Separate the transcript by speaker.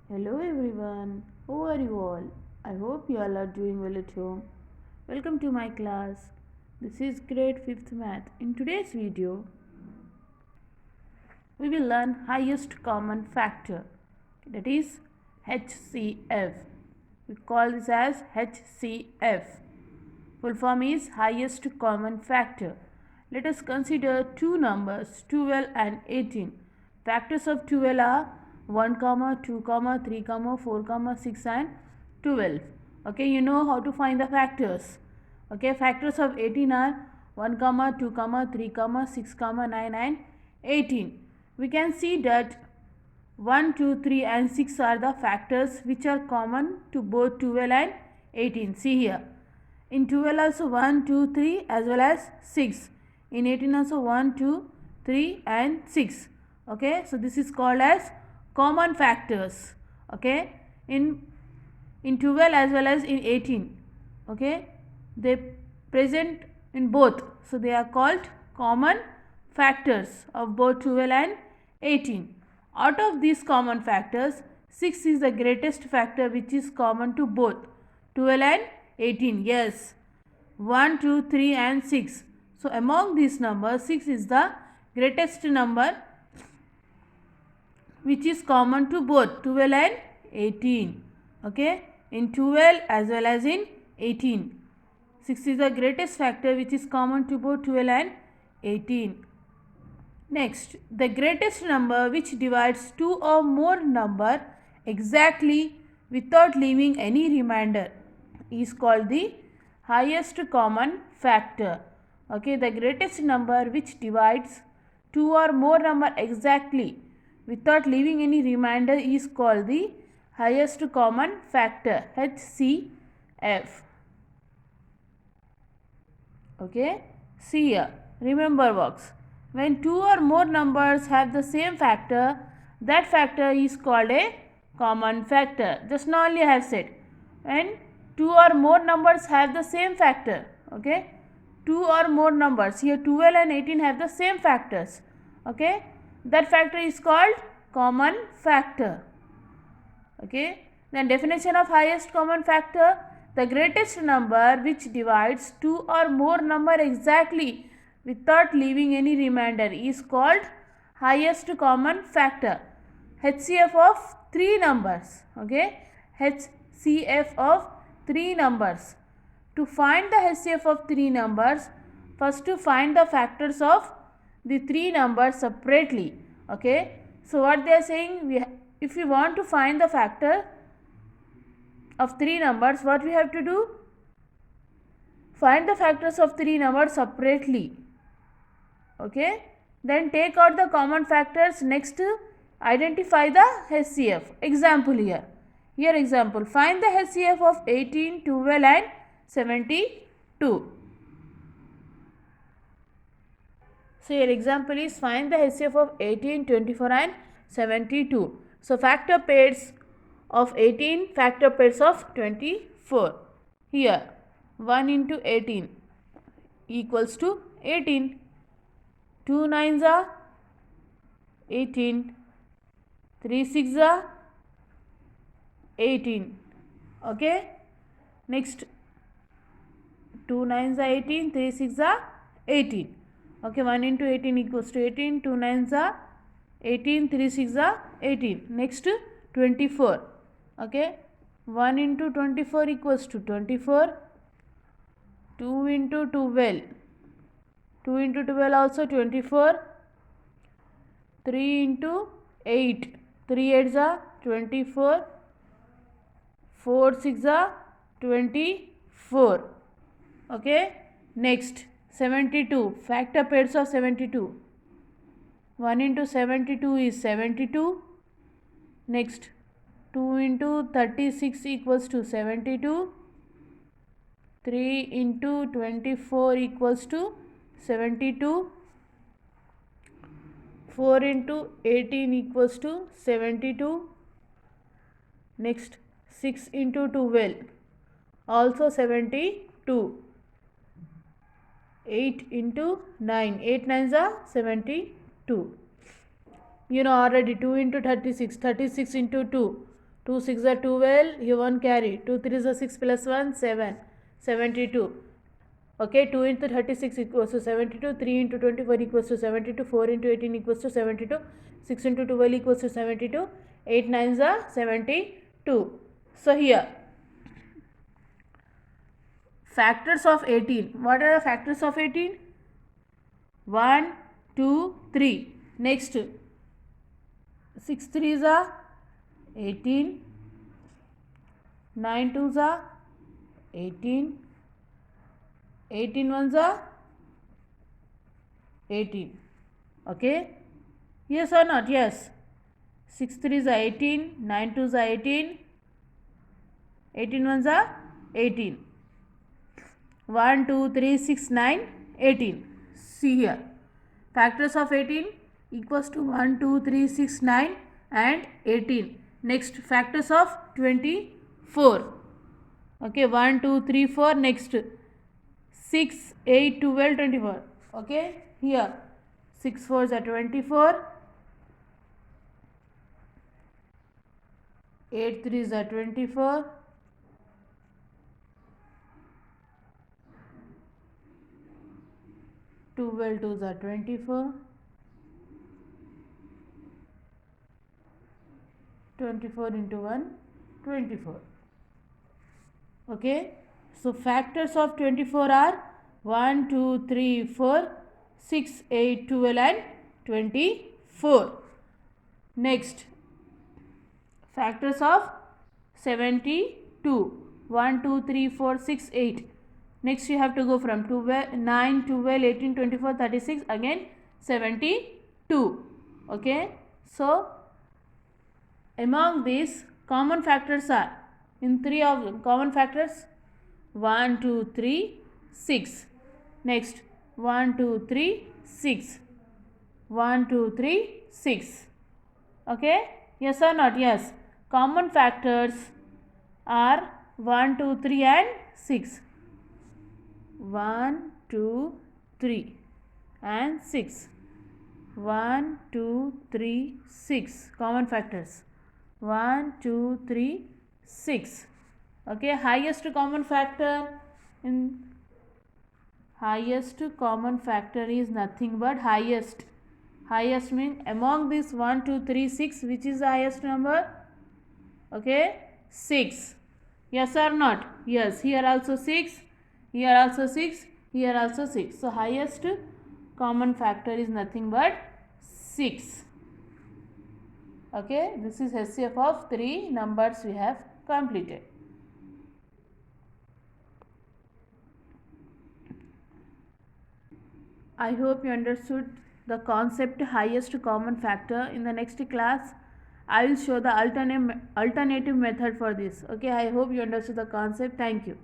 Speaker 1: Hello everyone, how are you all? I hope you all are doing well at home. Welcome to my class. This is grade 5th math. In today's video, we will learn highest common factor, that is HCF. We call this as HCF. Full form is highest common factor. Let us consider two numbers 12 and 18. Factors of 12 are 1, 2, 3, 4, 6 and 12. Okay, you know how to find the factors. Okay, factors of 18 are 1, 2, 3, 6, 9 and 18. We can see that 1, 2, 3 and 6 are the factors which are common to both 12 and 18. See here. In 12 also 1, 2, 3 as well as 6. In 18 also 1, 2, 3 and 6. Okay, so this is called as common factors. Okay, in 12 as well as in 18. Okay, they present in both. So they are called common factors of both 12 and 18. Out of these common factors, 6 is the greatest factor which is common to both 12 and 18. Yes, 1, 2, 3 and 6. So among these numbers, 6 is the greatest number which is common to both 12 and 18. Okay, in 12 as well as in 18. 6 is the greatest factor which is common to both 12 and 18. Next, the greatest number which divides two or more number exactly without leaving any remainder is called the highest common factor. Okay, the greatest number which divides two or more number exactly without leaving any remainder is called the highest common factor, HCF. Okay, see here, remember box. When two or more numbers have the same factor, that factor is called a common factor. Just now only I have said. When two or more numbers have the same factor, okay, two or more numbers, here 12 and 18 have the same factors, okay, that factor is called common factor. Okay, then definition of highest common factor: the greatest number which divides two or more number exactly without leaving any remainder is called highest common factor. HCF of three numbers. Okay, HCF of three numbers. To find the HCF of three numbers, first to find the factors of the three numbers separately. Okay, so what they are saying, if we want to find the factor of three numbers, what we have to do? Find the factors of three numbers separately. Okay, then take out the common factors. Next, identify the HCF. Example here. Here example, find the HCF of 18, 12 and 72. So here example is find the HCF of 18, 24 and 72. So factor pairs of 18, factor pairs of 24. Here 1 into 18 equals to 18. 2 nines are 18. 3 6 are 18. Okay. Next 2 nines are 18. 3 6 are 18. Okay, 1 into 18 equals to 18. 2 nines are 18. 3 6 are 18. Next 24. Okay, 1 into 24 equals to 24. 2 into 12. 2 into 12 also 24. 3 into 8. 3 8s are 24. 4 6 are 24. Okay, next 72. Factor pairs of 72. 1 into 72 is 72. Next 2 into 36 equals to 72. 3 into 24 equals to 72. 4 into 18 equals to 72. Next 6 into 12 also 72. 8 into 9. 8 nines are 72. You know already 2 into 36. 36 into 2. 2 6 are 12, here 1 carry, 2 3 is 6 plus 1, 7, 72. Okay, 2 into 36 equals to 72, 3 into 24 equals to 72, 4 into 18 equals to 72, 6 into 12 equals to 72, 8 9s are 72. So here, factors of 18. What are the factors of 18? 1, 2, 3. Next, 6 3s are 18, 9 2s are 18, 18 ones are 18. Okay? Yes or not? Yes. 6 3s are 18, 9 2s are 18, 18 ones are 18. 1 2 3 6 9 18. See here. Factors of 18 equals to 1 2 3 6 9 and 18. Next, factors of 24. Okay, 1 2 3 4. Next, 6 8 12 24. Okay, here 6 4s are 24, 8 3s are 24, 12 2s are 24, 24 into 1 24. Okay, so factors of 24 are 1 2 3 4 6 8 12 and 24. Next, factors of 72, 1 2 3 4 6 8. Next, you have to go from 9 12 18 24 36 again 72. Okay, so among these, common factors are, in 3 of them, common factors 1 2 3 6. Next, 1 2 3 6, 1 2 3 6. Okay, yes or not? Yes. Common factors are 1 2 3 and 6. 1 2 3 and 6. 1 2 3 6. Common factors 1 2 3 6. Okay, highest common factor is nothing but highest. Highest means among this 1 2 3 6, which is the highest number? Okay, 6. Yes or not? Yes. Here also 6, here also 6, here also 6. So highest common factor is nothing but 6. Okay, this is HCF of 3 numbers we have completed. I hope you understood the concept highest common factor. In the next class, I will show the alternative method for this. Okay, I hope you understood the concept. Thank you.